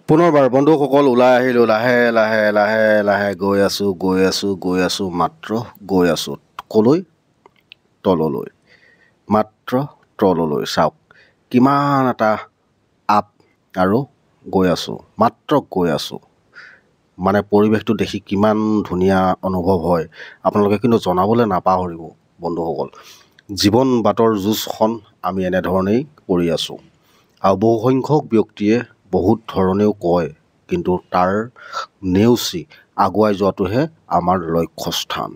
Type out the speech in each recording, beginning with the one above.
পুনৰবাৰ বন্ধুসকল ওলাই আহিলোঁ লাহে লাহে লাহে লাহে গৈ আছোঁ মাত্ৰ গৈ আছোঁ ক'লৈ তললৈ মাত্ৰ তললৈ চাওক কিমান এটা আপ আৰু গৈ আছোঁ মাত্ৰ গৈ আছোঁ মানে পৰিৱেশটো দেখি কিমান ধুনীয়া অনুভৱ হয় আপোনালোকে কিন্তু জনাবলৈ নাপাহৰিব বন্ধুসকল জীৱন বাটৰ যুঁজখন আমি এনেধৰণেই কৰি আছোঁ আৰু বহুসংখ্যক ব্যক্তিয়ে বহুত ধৰণেও কয় কিন্তু তাৰ নেওচি আগুৱাই যোৱাটোহে আমাৰ লক্ষ্যস্থান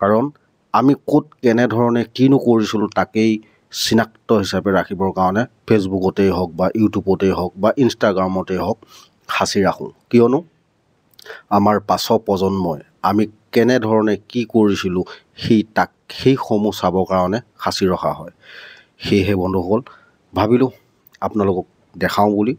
কাৰণ আমি ক'ত কেনেধৰণে কিনো কৰিছিলোঁ তাকেই চিনাক্ত হিচাপে ৰাখিবৰ কাৰণে ফেচবুকতেই হওক বা ইউটিউবতেই হওক বা ইনষ্টাগ্ৰামতেই হওক সাঁচি ৰাখোঁ কিয়নো আমাৰ পাছৰ প্ৰজন্মই আমি কেনেধৰণে কি কৰিছিলোঁ সেইসমূহ চাবৰ কাৰণে সাঁচি ৰখা হয় সেয়েহে বন্ধুসকল ভাবিলোঁ আপোনালোকক দেখাওঁ বুলি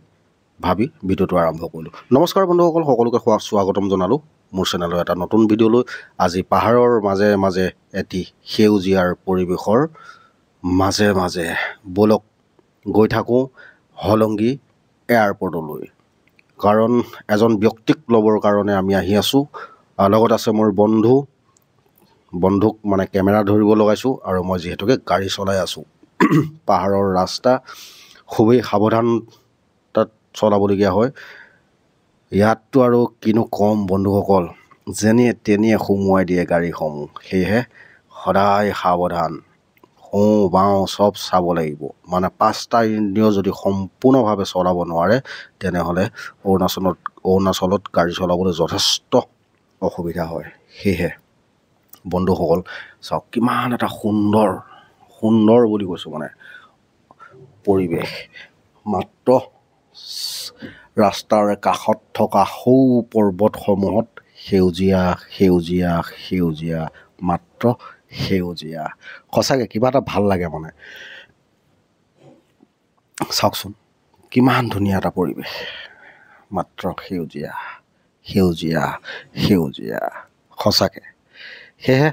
ভাবি ভিডিঅ'টো আৰম্ভ কৰিলোঁ। নমস্কাৰ বন্ধুসকল সকলোকে স্বাগতম জনালোঁ মোৰ চেনেলৰ এটা নতুন ভিডিঅ'লৈ। আজি পাহাৰৰ মাজে মাজে এটি সেউজীয়াৰ পৰিৱেশৰ মাজে মাজে ব'লক গৈ থাকোঁ হলংগী এয়াৰপৰ্টলৈ কাৰণ এজন ব্যক্তিক ল'বৰ কাৰণে আমি আহি আছোঁ লগত আছে মোৰ বন্ধুক মানে কেমেৰা ধৰিব লগাইছোঁ আৰু মই যিহেতুকে গাড়ী চলাই আছোঁ পাহাৰৰ ৰাস্তা খুবেই সাৱধানতাত চলাবলগীয়া হয় ইয়াততো আৰু কিনো কম বন্ধুসকল যেনিয়ে তেনিয়ে সুমুৱাই দিয়ে গাড়ীসমূহ সেয়েহে সদায় সাৱধান সোঁ বাওঁ চব চাব লাগিব মানে পাঁচটা ইন্দ্ৰিয় যদি সম্পূৰ্ণভাৱে চলাব নোৱাৰে তেনেহ'লে অৰুণাচলত গাড়ী চলাবলৈ যথেষ্ট অসুবিধা হয় সেয়েহে বন্ধুসকল চাওক কিমান এটা সুন্দৰ বুলি কৈছোঁ মানে পৰিৱেশ মাত্ৰ ৰাস্তাৰ কাষত থকা সৌ পৰ্বতসমূহত সেউজীয়া মাত্ৰ সেউজীয়া সঁচাকৈ কিবা এটা ভাল লাগে মানে চাওকচোন কিমান ধুনীয়া এটা পৰিৱেশ মাত্ৰ সেউজীয়া সঁচাকৈ সেয়েহে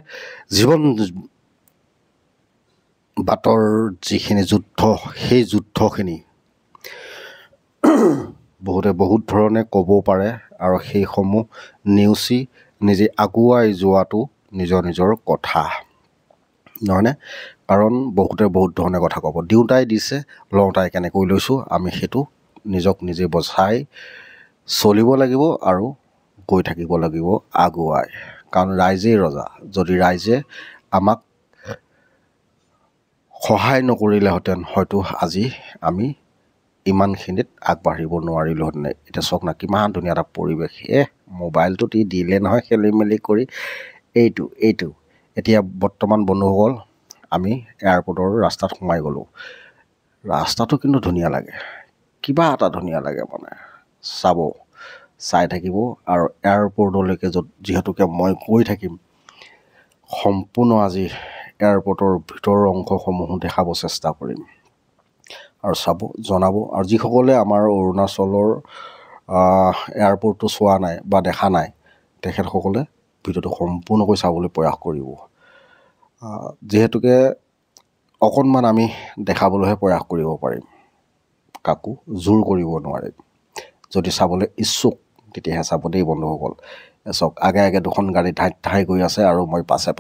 জীৱন বাটৰ যিখিনি যুদ্ধ সেই যুদ্ধখিনি বহুতে বহুত ধৰণে ক'ব পাৰে আৰু সেইসমূহ নেওচি নিজে আগুৱাই যোৱাটো নিজৰ কথা নহয়নে কাৰণ বহুতে বহুত ধৰণে কথা ক'ব দিওঁতাই দিছে লওঁতাই কেনেকৈ লৈছোঁ আমি সেইটো নিজে বচাই চলিব লাগিব আৰু গৈ থাকিব লাগিব আগুৱাই কাৰণ ৰাইজেই ৰজা যদি ৰাইজে আমাক সহায় নকৰিলেহেঁতেন হয়তো আজি আমি ইমানখিনিত আগবাঢ়িব নোৱাৰিলোহেঁতেন এতিয়া চাওক না কিমান ধুনীয়া এটা পৰিৱেশ মোবাইলটোত দিলে নহয় খেলি মেলি কৰি এইটো এতিয়া বৰ্তমান বন্ধুসকল আমি এয়াৰপৰ্টৰ ৰাস্তাত সোমাই গ'লোঁ ৰাস্তাটো কিন্তু ধুনীয়া লাগে কিবা এটা ধুনীয়া লাগে মানে চাই থাকিব আৰু এয়াৰপৰ্টলৈকে যিহেতুকে মই গৈ থাকিম সম্পূৰ্ণ আজি এয়াৰপৰ্টৰ ভিতৰৰ অংশসমূহো দেখাব চেষ্টা কৰিম আৰু জনাব আৰু যিসকলে আমাৰ অৰুণাচলৰ এয়াৰপৰ্টটো চোৱা নাই বা দেখা নাই তেখেতসকলে ভিডিঅ'টো সম্পূৰ্ণকৈ চাবলৈ প্ৰয়াস কৰিব যিহেতুকে অকণমান আমি দেখাবলৈহে প্ৰয়াস কৰিব পাৰিম কাকো জোৰ কৰিব নোৱাৰিম যদি চাবলৈ ইচ্ছুক তেতিয়াহে চাব দেই বন্ধুসকল চাওক আগে দুখন গাড়ী ধাই গৈ আছে আৰু মই পাছে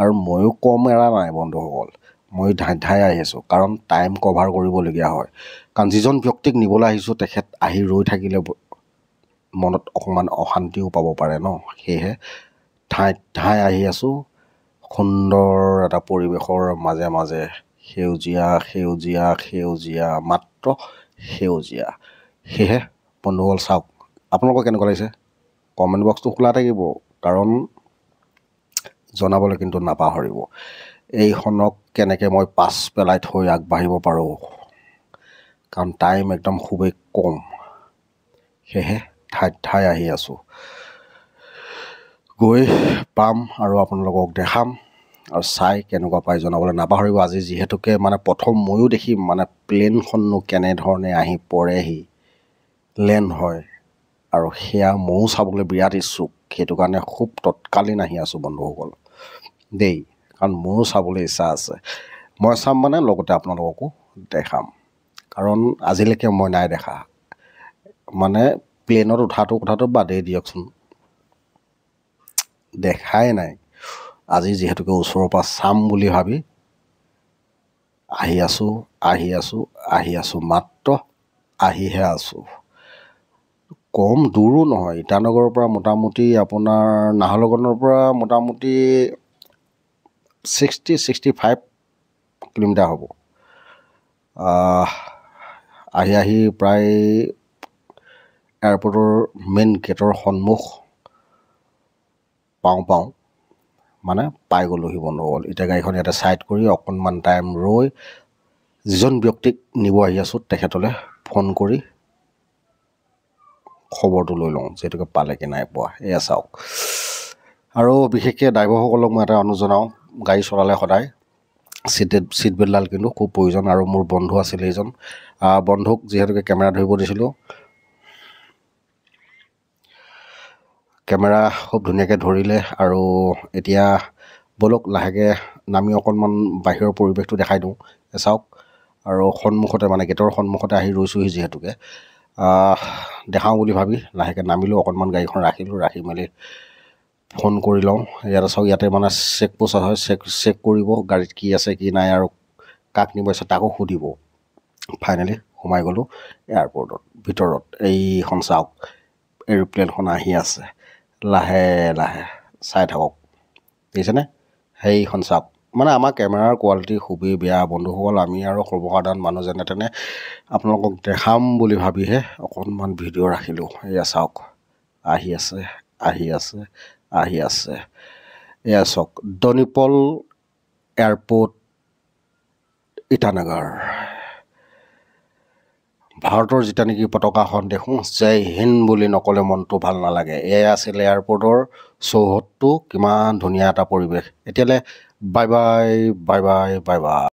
আৰু ময়ো কম এৰা নাই বন্ধুসকল মই ধাই আহিছোঁ কাৰণ টাইম কভাৰ কৰিবলগীয়া হয় কাৰণ যিজন ব্যক্তিক নিবলৈ আহিছোঁ তেখেত আহি ৰৈ থাকিলে মনত অকণমান অশান্তিও পাব পাৰে ন সেয়েহে ধাই আহি আছোঁ সুন্দৰ এটা পৰিৱেশৰ মাজে মাজে সেউজীয়া মাত্ৰ সেউজীয়া সেয়েহে বন্ধুসকল চাওক আপোনালোকৰ কেনেকুৱা লাগিছে কমেণ্ট বক্সটো খোলা থাকিব কাৰণ জনাবলৈ কিন্তু নাপাহৰিব এইখনক কেনেকৈ মই পাছ পেলাই থৈ আগবাঢ়িব পাৰোঁ কাৰণ টাইম একদম খুবেই কম সেয়েহে ঠাই আহি আছোঁ গৈ পাম আৰু আপোনালোকক দেখাম আৰু চাই কেনেকুৱা পাই জনাবলৈ নাপাহৰিব আজি যিহেতুকে মানে প্ৰথম ময়ো দেখিম মানে প্লেনখননো কেনেধৰণে আহি পৰেহি লেণ্ড হয় আৰু সেয়া ময়ো চাবলৈ বিৰাট ইচ্ছুক সেইটো কাৰণে খুব তৎকালীন আহি আছোঁ বন্ধুসকল দেই কাৰণ মোৰো চাবলৈ ইচ্ছা আছে মই চাম মানে লগতে আপোনালোককো দেখাম কাৰণ আজিলৈকে মই নাই দেখা মানে প্লেনত উঠাটো কথাটো বাদেই দিয়কচোন, দেখাই নাই। আজি যিহেতুকে ওচৰৰ পৰা চাম বুলি ভাবি আহি আছোঁ, মাত্ৰ আহিহে আছোঁ। কম দূৰো নহয়, ইটানগৰৰ পৰা মোটামুটি আপোনাৰ নাহৰলগুনৰ পৰা মোটামুটি 65 কিলোমিটাৰ হ'ব। আহি প্ৰায় এয়াৰপৰ্টৰ মেইন গেটৰ সন্মুখ পাওঁ মানে পাই গ'লোহি বন্ধুসকল। এতিয়া গাড়ীখন ইয়াতে ছাইড কৰি অকণমান টাইম ৰৈ যিজন ব্যক্তিক নিব আহি আছোঁ তেখেতলৈ ফোন কৰি খবৰটো লৈ লওঁ, যিহেতুকে পালে কি নাই পোৱা। এয়া চাওক। আৰু বিশেষকৈ ড্ৰাইভাৰসকলক মই এটা অনুৰোধ জনাওঁ, গাড়ী চলালে সদায় ছিট বেল্টডাল কিন্তু খুব প্ৰয়োজন। আৰু মোৰ বন্ধু আছিলে এইজন, বন্ধুক যিহেতুকে কেমেৰা ধৰিব দিছিলোঁ, কেমেৰা খুব ধুনীয়াকৈ ধৰিলে। আৰু এতিয়া ব'লক লাহেকৈ নামি অকণমান বাহিৰৰ পৰিৱেশটো দেখাই দিওঁ। চাওক, আৰু সন্মুখতে মানে গেটৰ সন্মুখতে আহি ৰৈছোঁহি যিহেতুকে দেখাওঁ বুলি ভাবি লাহেকৈ নামিলোঁ, অকণমান গাড়ীখন ৰাখি মেলি ফোন কৰি লওঁ। ইয়াতে চাওক, ইয়াতে মানে চেক পোষ্ট হয়, চেক কৰিব গাড়ীত কি আছে কি নাই, আৰু কাক নিব আছে তাকো সুধিব। ফাইনেলি সোমাই গ'লোঁ এয়াৰপৰ্টত ভিতৰত। এইখন চাওক, এৰোপ্লেনখন আহি আছে লাহে লাহে, চাই থাকক, দেখিছেনে? সেইখন চাওক। মানে আমাৰ কেমেৰাৰ কোৱালিটি খুবেই বেয়া বন্ধুসকল। আমি আৰু সৰ্বসাধাৰণ মানুহ যেনে তেনে আপোনালোকক দেখাম বুলি ভাবিহে অকণমান ভিডিঅ' ৰাখিলোঁ। এয়া চাওক, আহি আছে। এয়া চাওক, দনিপল এয়াৰপৰ্ট, ইটানগৰ। ভাৰতৰ যেতিয়া নেকি পতাকাখন দেখোঁ, জয় হিন্দ বুলি নক'লে মনটো ভাল নালাগে। এয়া আছিলে এয়াৰপৰ্টৰ চৌহদটো, কিমান ধুনীয়া এটা পৰিৱেশ। এতিয়ালৈ বাই বাই।